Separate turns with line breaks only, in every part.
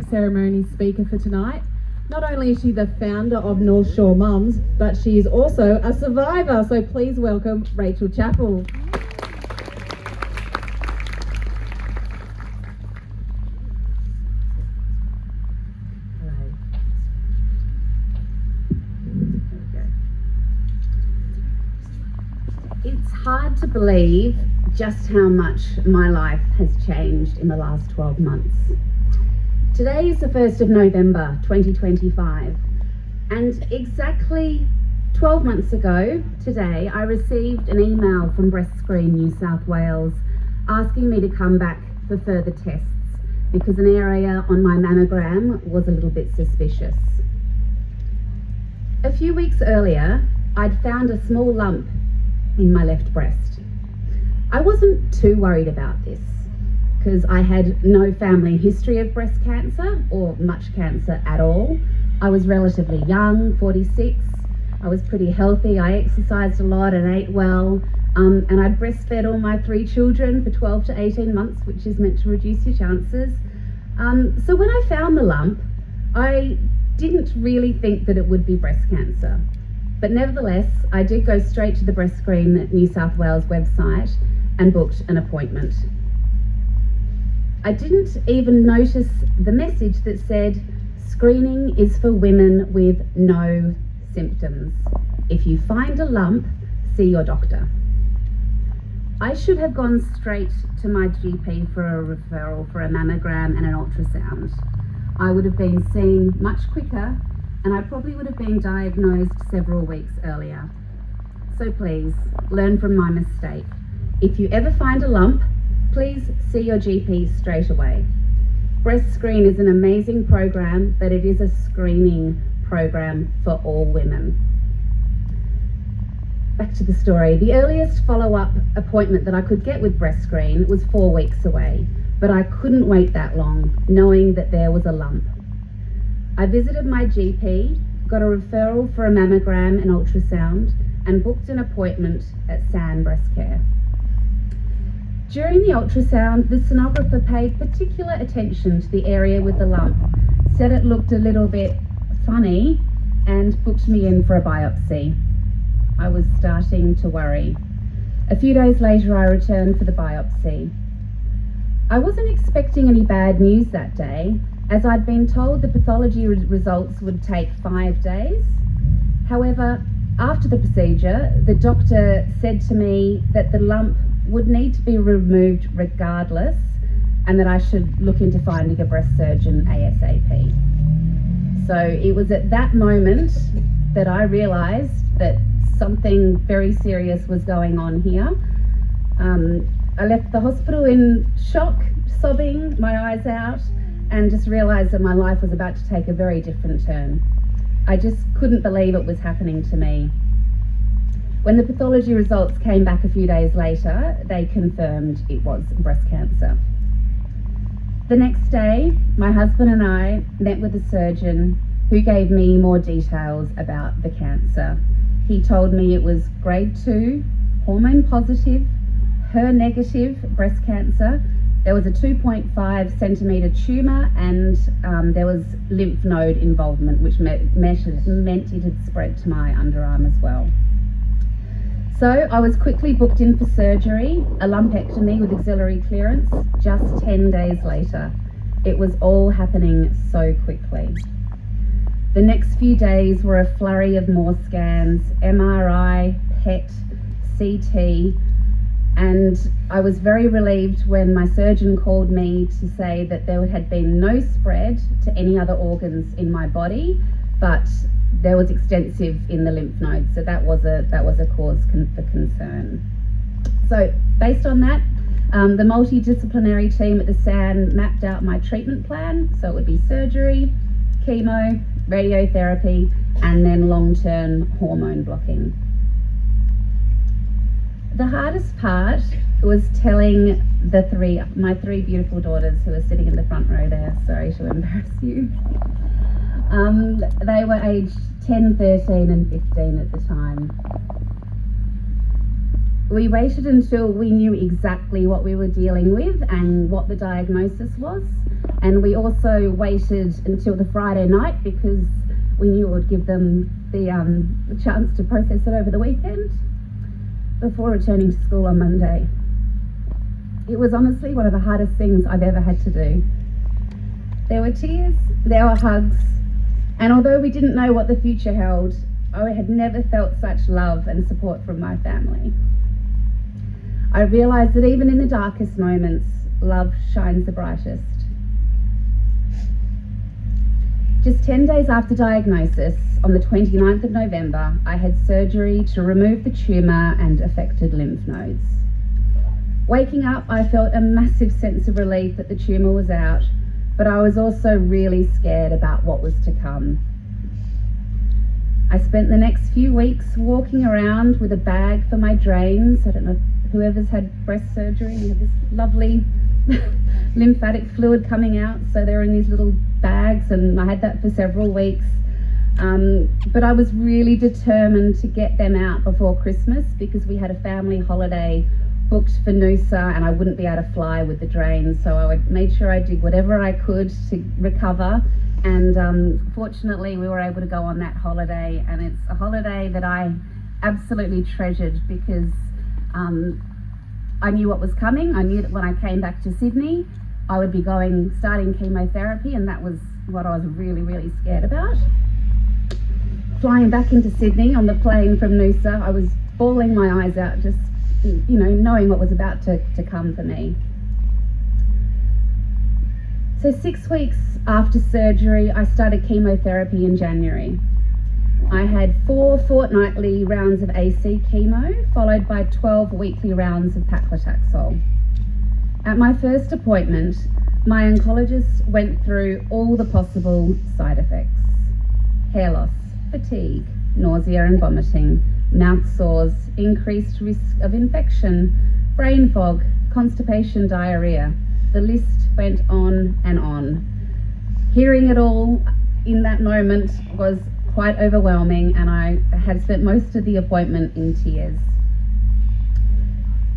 Ceremony speaker for tonight. Not only is she the founder of North Shore Mums, but she is also a survivor. So please welcome Rachel Chappell.
It's hard to believe just how much my life has changed in the last 12 months. Today is the 1st of November 2025, and exactly 12 months ago today I received an email from Breast Screen New South Wales asking me to come back for further tests because an area on my mammogram was a little bit suspicious. A few weeks earlier, I'd found a small lump in my left breast. I wasn't too worried about this because I had no family history of breast cancer or much cancer at all. I was relatively young, 46. I was pretty healthy. I exercised a lot and ate well. And I'd breastfed all my 3 children for 12 to 18 months, which is meant to reduce your chances. So when I found the lump, I didn't really think that it would be breast cancer. But nevertheless, I did go straight to the Breast Screen New South Wales website and booked an appointment. I didn't even notice the message that said, screening is for women with no symptoms. If you find a lump, see your doctor. I should have gone straight to my GP for a referral for a mammogram and an ultrasound. I would have been seen much quicker, and I probably would have been diagnosed several weeks earlier. So please, learn from my mistake. If you ever find a lump, please see your GP straight away. Breast Screen is an amazing program, but it is a screening program for all women. Back to the story. The earliest follow-up appointment that I could get with Breast Screen was 4 weeks away, but I couldn't wait that long, knowing that there was a lump. I visited my GP, got a referral for a mammogram and ultrasound, and booked an appointment at San Breast Care. During the ultrasound, the sonographer paid particular attention to the area with the lump, said it looked a little bit funny, and booked me in for a biopsy. I was starting to worry. A few days later, I returned for the biopsy. I wasn't expecting any bad news that day, as I'd been told the pathology results would take 5 days. However, after the procedure, the doctor said to me that the lump would need to be removed regardless, and that I should look into finding a breast surgeon ASAP. So it was at that moment that I realised that something very serious was going on here. I left the hospital in shock, sobbing my eyes out, and just realised that my life was about to take a very different turn. I just couldn't believe it was happening to me. When the pathology results came back a few days later, they confirmed it was breast cancer. The next day, my husband and I met with a surgeon who gave me more details about the cancer. He told me it was grade 2, hormone positive, HER-negative breast cancer. There was a 2.5 centimetre tumour, and there was lymph node involvement, which meant it had spread to my underarm as well. So I was quickly booked in for surgery, a lumpectomy with axillary clearance, just 10 days later. It was all happening so quickly. The next few days were a flurry of more scans, MRI, PET, CT, and I was very relieved when my surgeon called me to say that there had been no spread to any other organs in my body, but there was extensive in the lymph nodes, so that was a cause for concern. So based on that, the multidisciplinary team at the SAN mapped out my treatment plan. So it would be surgery, chemo, radiotherapy, and then long-term hormone blocking. The hardest part was telling my three beautiful daughters who are sitting in the front row there. Sorry to embarrass you. They were aged 10, 13 and 15 at the time. We waited until we knew exactly what we were dealing with and what the diagnosis was. And we also waited until the Friday night because we knew it would give them the chance to process it over the weekend before returning to school on Monday. It was honestly one of the hardest things I've ever had to do. There were tears, there were hugs, and although we didn't know what the future held, I had never felt such love and support from my family. I realised that even in the darkest moments, love shines the brightest. Just 10 days after diagnosis, on the 29th of November, I had surgery to remove the tumour and affected lymph nodes. Waking up, I felt a massive sense of relief that the tumour was out, but I was also really scared about what was to come. I spent the next few weeks walking around with a bag for my drains. I don't know whoever's had breast surgery, you have this lovely lymphatic fluid coming out, so they're in these little bags, and I had that for several weeks. But I was really determined to get them out before Christmas because we had a family holiday booked for Noosa and I wouldn't be able to fly with the drains, so I made sure I did whatever I could to recover. And fortunately we were able to go on that holiday, and it's a holiday that I absolutely treasured because I knew what was coming. I knew that when I came back to Sydney I would be starting chemotherapy, and that was what I was really scared about. Flying back into Sydney on the plane from Noosa, I was bawling my eyes out, just knowing what was about to come for me. So 6 weeks after surgery, I started chemotherapy in January. I had 4 fortnightly rounds of AC chemo, followed by 12 weekly rounds of paclitaxel. At my first appointment, my oncologist went through all the possible side effects: hair loss, fatigue, nausea and vomiting, mouth sores, increased risk of infection, brain fog, constipation, diarrhea. The list went on and on. Hearing it all in that moment was quite overwhelming, and I had spent most of the appointment in tears.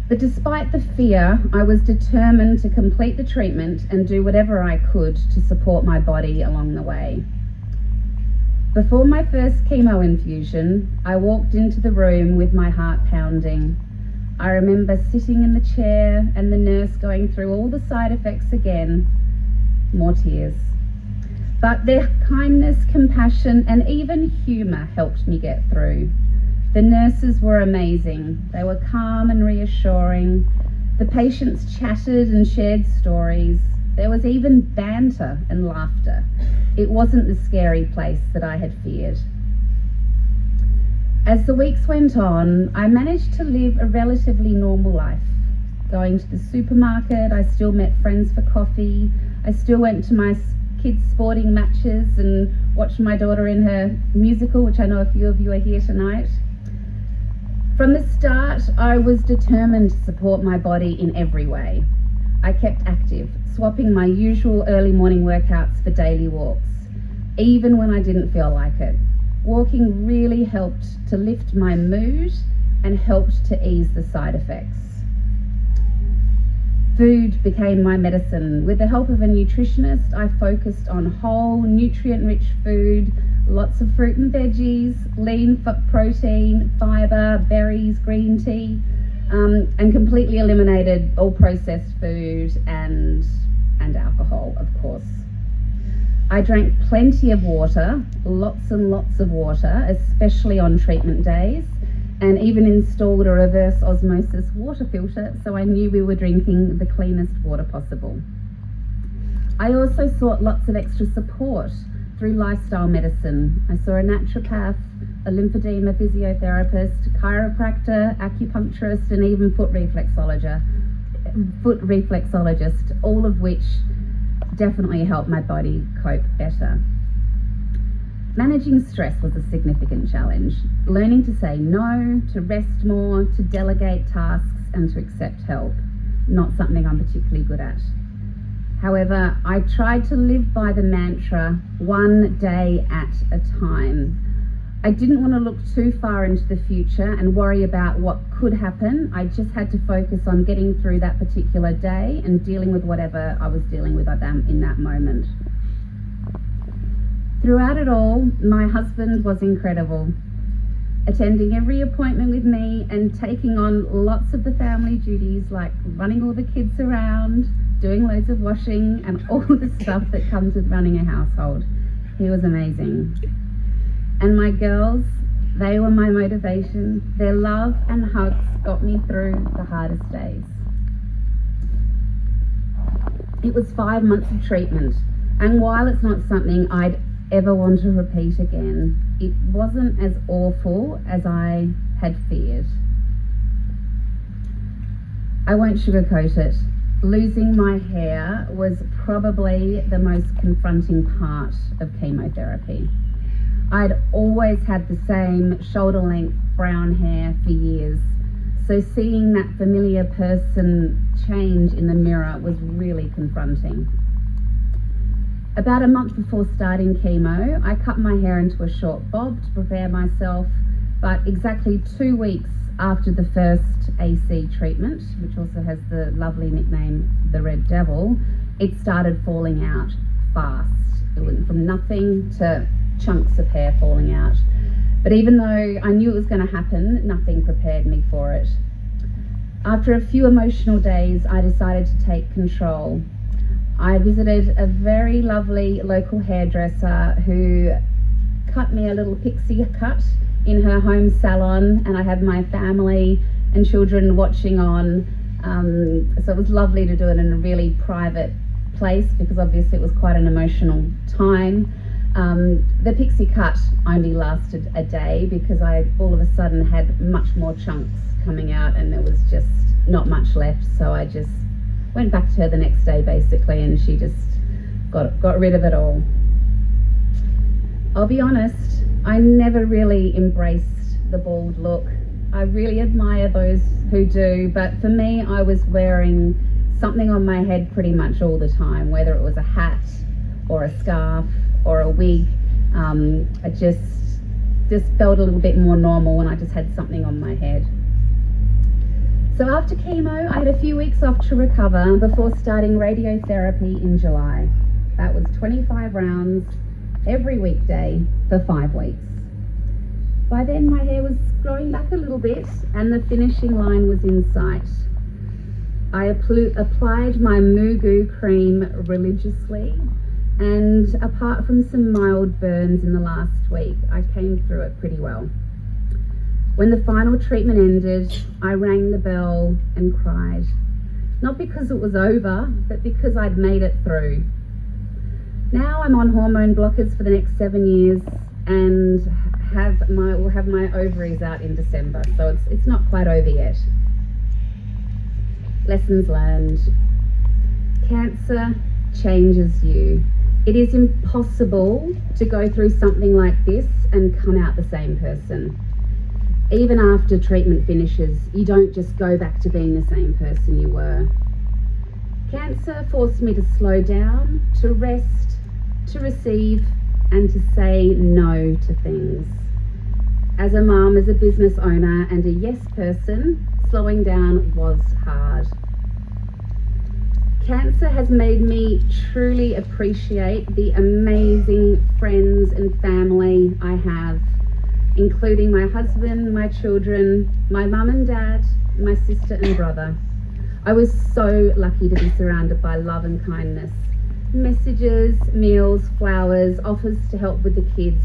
But despite the fear, I was determined to complete the treatment and do whatever I could to support my body along the way. Before my first chemo infusion, I walked into the room with my heart pounding. I remember sitting in the chair and the nurse going through all the side effects again. More tears. But their kindness, compassion, and even humour helped me get through. The nurses were amazing. They were calm and reassuring. The patients chatted and shared stories. There was even banter and laughter. It wasn't the scary place that I had feared. As the weeks went on, I managed to live a relatively normal life. Going to the supermarket, I still met friends for coffee. I still went to my kids' sporting matches and watched my daughter in her musical, which I know a few of you are here tonight. From the start, I was determined to support my body in every way. I kept active, swapping my usual early morning workouts for daily walks, even when I didn't feel like it. Walking really helped to lift my mood and helped to ease the side effects. Food became my medicine. With the help of a nutritionist, I focused on whole, nutrient-rich food, lots of fruit and veggies, lean protein, fibre, berries, green tea, and completely eliminated all processed food and alcohol, of course. I drank plenty of water, lots and lots of water, especially on treatment days, and even installed a reverse osmosis water filter so I knew we were drinking the cleanest water possible. I also sought lots of extra support through lifestyle medicine. I saw a naturopath, a lymphedema physiotherapist, chiropractor, acupuncturist, and even foot reflexologist, all of which definitely helped my body cope better. Managing stress was a significant challenge. Learning to say no, to rest more, to delegate tasks, and to accept help. Not something I'm particularly good at. However, I tried to live by the mantra, one day at a time. I didn't want to look too far into the future and worry about what could happen. I just had to focus on getting through that particular day and dealing with whatever I was dealing with in that moment. Throughout it all, my husband was incredible, attending every appointment with me and taking on lots of the family duties like running all the kids around, doing loads of washing and all the stuff that comes with running a household. He was amazing. And my girls, they were my motivation. Their love and hugs got me through the hardest days. It was 5 months of treatment, and while it's not something I'd ever want to repeat again, it wasn't as awful as I had feared. I won't sugarcoat it. Losing my hair was probably the most confronting part of chemotherapy. I'd always had the same shoulder-length brown hair for years, so seeing that familiar person change in the mirror was really confronting. About a month before starting chemo, I cut my hair into a short bob to prepare myself, but exactly 2 weeks after the first AC treatment, which also has the lovely nickname, the Red Devil, it started falling out fast. It went from nothing to chunks of hair falling out. But even though I knew it was going to happen, nothing prepared me for it. After a few emotional days, I decided to take control. I visited a very lovely local hairdresser who cut me a little pixie cut in her home salon, and I had my family and children watching on. So it was lovely to do it in a really private place because obviously it was quite an emotional time. The pixie cut only lasted a day because I all of a sudden had much more chunks coming out and there was just not much left, so I just went back to her the next day basically, and she just got rid of it all. I'll be honest, I never really embraced the bald look. I really admire those who do, but for me, I was wearing something on my head pretty much all the time, whether it was a hat or a scarf or a wig. I just felt a little bit more normal when I just had something on my head. So after chemo, I had a few weeks off to recover before starting radiotherapy in July. That was 25 rounds every weekday for 5 weeks. By then my hair was growing back a little bit and the finishing line was in sight. I applied my Mugu cream religiously, and apart from some mild burns in the last week, I came through it pretty well. When the final treatment ended, I rang the bell and cried. Not because it was over, but because I'd made it through. Now I'm on hormone blockers for the next 7 years and will have my ovaries out in December, so it's not quite over yet. Lessons learned. Cancer changes you. It is impossible to go through something like this and come out the same person. Even after treatment finishes, you don't just go back to being the same person you were. Cancer forced me to slow down, to rest, to receive, and to say no to things. As a mum, as a business owner, and a yes person, slowing down was hard. Cancer has made me truly appreciate the amazing friends and family I have, including my husband, my children, my mum and dad, my sister and brother. I was so lucky to be surrounded by love and kindness. Messages, meals, flowers, offers to help with the kids,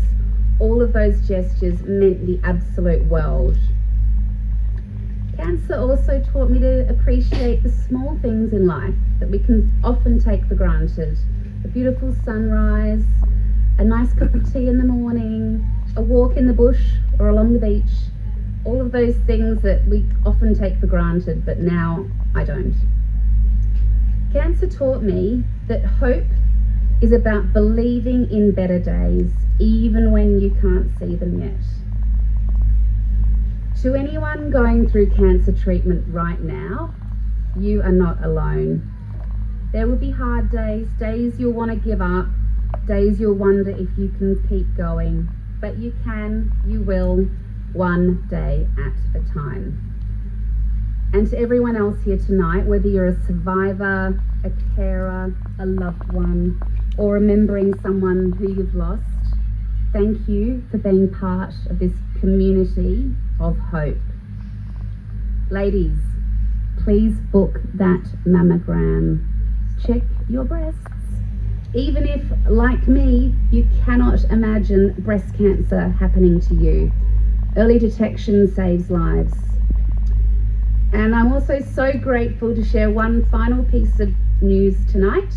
all of those gestures meant the absolute world. Cancer also taught me to appreciate the small things in life that we can often take for granted. A beautiful sunrise, a nice cup of tea in the morning, a walk in the bush or along the beach. All of those things that we often take for granted, but now I don't. Cancer taught me that hope is about believing in better days, even when you can't see them yet. To anyone going through cancer treatment right now, you are not alone. There will be hard days, days you'll want to give up, days you'll wonder if you can keep going. but you can, you will, one day at a time. And to everyone else here tonight, whether you're a survivor, a carer, a loved one, or remembering someone who you've lost, thank you for being part of this community of hope. Ladies, please book that mammogram. Check your breasts. Even if, like me, you cannot imagine breast cancer happening to you. Early detection saves lives. And I'm also so grateful to share one final piece of news tonight.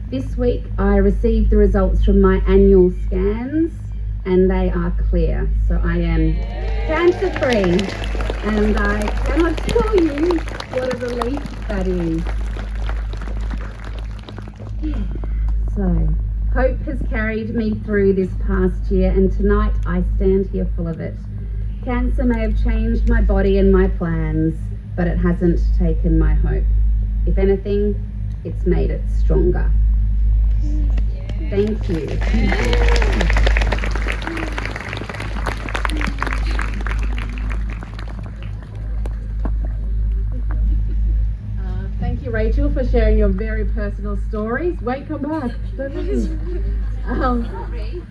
This week I received the results from my annual scans and they are clear. So I am cancer free and I cannot tell you what a relief that is. So, hope has carried me through this past year and tonight I stand here full of it. Cancer may have changed my body and my plans, but it hasn't taken my hope. If anything, it's made it stronger. Thank you.
Thank you, Rachel, for sharing your very personal stories. Wait, come back.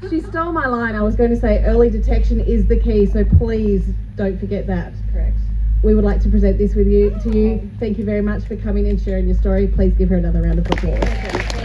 She stole my line. I was going to say early detection is the key, so please don't forget that. Correct. We would like to present this to you. Thank you very much for coming and sharing your story. Please give her another round of applause.